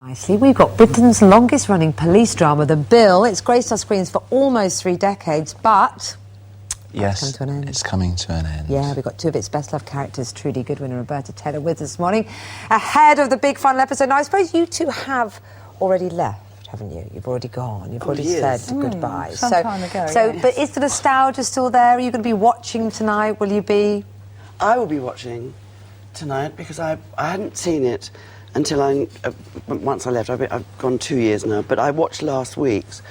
Nicely, we've got Britain's longest-running police drama, The Bill. It's graced our screens for almost 3 decades, but... Yes, it's come to an end. It's coming to an end. Yeah, we've got 2 of its best-loved characters, Trudie, Goodwin and Roberta Taylor, with us this morning, ahead of the big final episode. Now, I suppose you 2 have already left, haven't you? You've already gone. You've already said goodbye. Some time ago, yes. But is the nostalgia still there? Are you going to be watching tonight? Will you be...? I will be watching tonight because I hadn't seen it until once I left. I've gone 2 years now, but I watched last week's,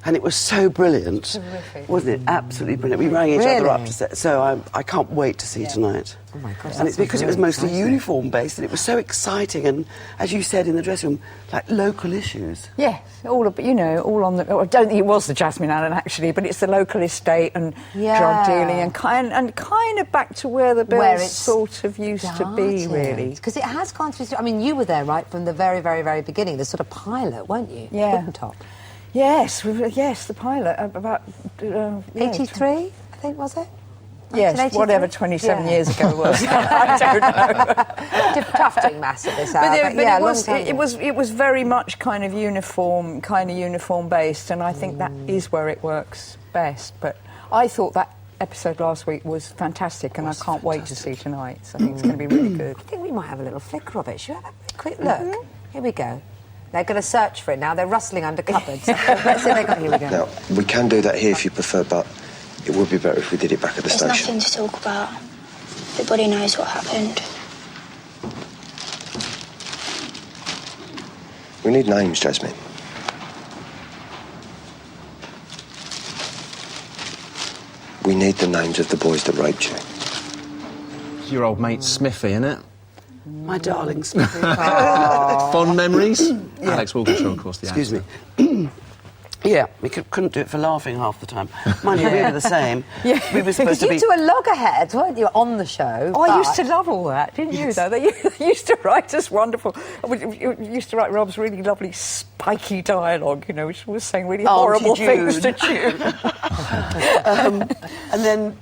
and it was so brilliant. Terrific. Wasn't it? Absolutely brilliant. We rang each other up to say, so I can't wait to see tonight. Oh my gosh, and it's because it was mostly uniform-based, and it was so exciting, and as you said in the dressing room, like local issues. Yes, all on the... I don't think it was the Jasmine Allen, actually, but it's the local estate and drug dealing and kind of back to where the Bill sort of used to be, really. Because it has gone through... I mean, you were there, right, from the very, very, very beginning, the sort of pilot, weren't you? Yeah. Top. Yes, the pilot, about... 83, I think, was it? Yes, whatever 27 years ago was. I don't know. Tough doing maths at this hour. But it was very much kind of uniform based, and I think that is where it works best. But I thought that episode last week was fantastic, and I can't wait to see tonight. So I think it's going to be really good. I think we might have a little flicker of it. Should we have a quick look? Here we go. They're going to search for it now. They're rustling under cupboards. Let's see if they got... Here we go. Now, we can do that here if you prefer, but it would be better if we did it back at the station. There's nothing to talk about. Everybody knows what happened. We need names, Jasmine. We need the names of the boys that raped you. It's your old mate Smithy, innit? My darling Smithy. Fond memories? Yeah. Alex Walkinshaw, of course, the Excuse me. Yeah, we couldn't do it for laughing half the time. Mind you, we were the same. Yeah. We were supposed to be... You 2 were loggerheads, weren't you, on the show? Oh, I used to love all that, didn't you, though? They used to write us wonderful... You used to write Rob's really lovely, spiky dialogue, you know, which was saying really horrible things to Jude. And then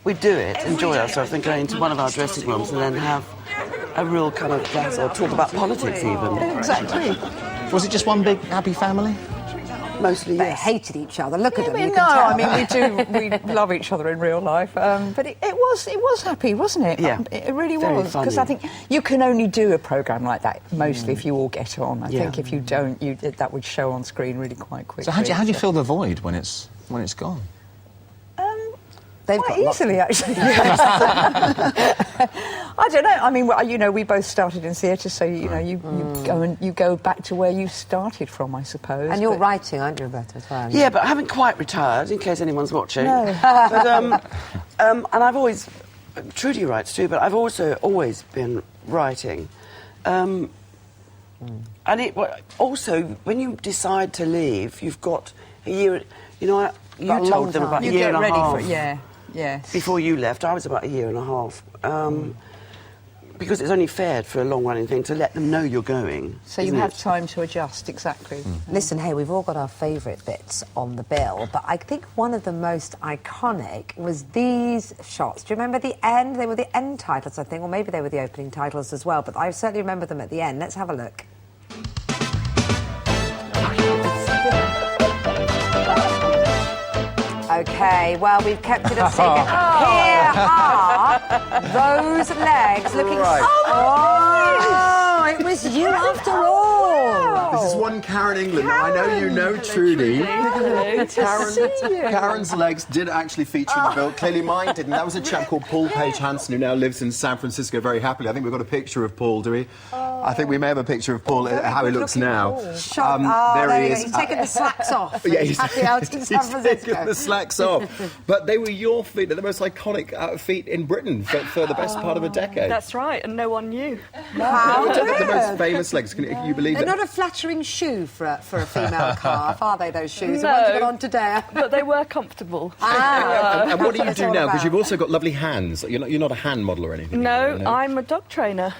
we'd do it, enjoy ourselves, then go into one of our dressing rooms and then have a real kind of dazzle, talk about politics even. Exactly. Was it just one big happy family? Mostly, They yes. hated each other. Look at them. You No, can tell. I mean we love each other in real life, but it was happy, wasn't it? Yeah, it really very was. Because I think you can only do a programme like that mostly if you all get on. I think if you don't, that would show on screen really quite quickly. So how do you fill the void when it's gone? They've quite got easily, actually. I don't know. I mean, you know, we both started in theatre, so you know, you go back to where you started from, I suppose. And you're writing, aren't you, Roberta, as well? Yeah, but I haven't quite retired, in case anyone's watching. No. But, and I've always... Trudie writes too, but I've also always been writing. And also, when you decide to leave, you've got a year... You know, you told them about a year and a half. Yes. Before you left, I was about a year and a half. Because it's only fair for a long-running thing to let them know you're going. So you have time to adjust, exactly. Listen, hey, we've all got our favourite bits on the bill, but I think one of the most iconic was these shots. Do you remember the end? They were the end titles, I think, or maybe they were the opening titles as well, but I certainly remember them at the end. Let's have a look. OK, well, we've kept it a secret. Here are those legs looking... Oh, it was you after all. This is one Karen England. Now, I know you know Trudie. Karen's legs did actually feature in the bill. Clearly mine didn't. That was a chap called Paul Page Hansen who now lives in San Francisco very happily. I think we've got a picture of Paul, do we? I think we may have a picture of Paul, how he looks now. There he is. He's taken the slacks off. Yeah, he's happy out in San Francisco. He's taken the slacks off. But they were your feet. They're the most iconic feet in Britain for the best part of a decade. That's right, and no one knew. How the most famous legs. Can you believe They're that? not a flattering shoe for a female calf, are they, those shoes? No. I want to get on today. But they were comfortable. And what do you do now? Because you've about. also got lovely hands. You're not a hand model or anything. No, I'm a dog trainer.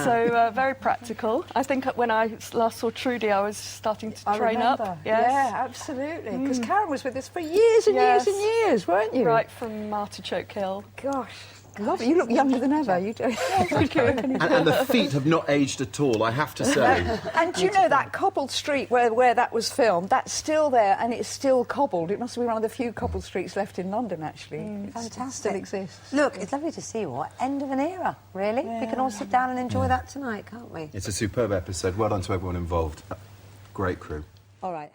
So very practical. I think when I last saw Trudie, I was starting to train up. Yes. Yeah, absolutely. Because Karen was with us for years and years and years, weren't you? Right from Artichoke Hill. Gosh. Love it. You look younger than ever. You do. And the feet have not aged at all, I have to say. And do you know that cobbled street where that was filmed? That's still there, and it's still cobbled. It must be one of the few cobbled streets left in London, actually. Fantastic. Still exists. Look, it's lovely to see you all. End of an era, really. We can all sit down and enjoy that tonight, can't we? It's a superb episode. Well done to everyone involved. Great crew. All right.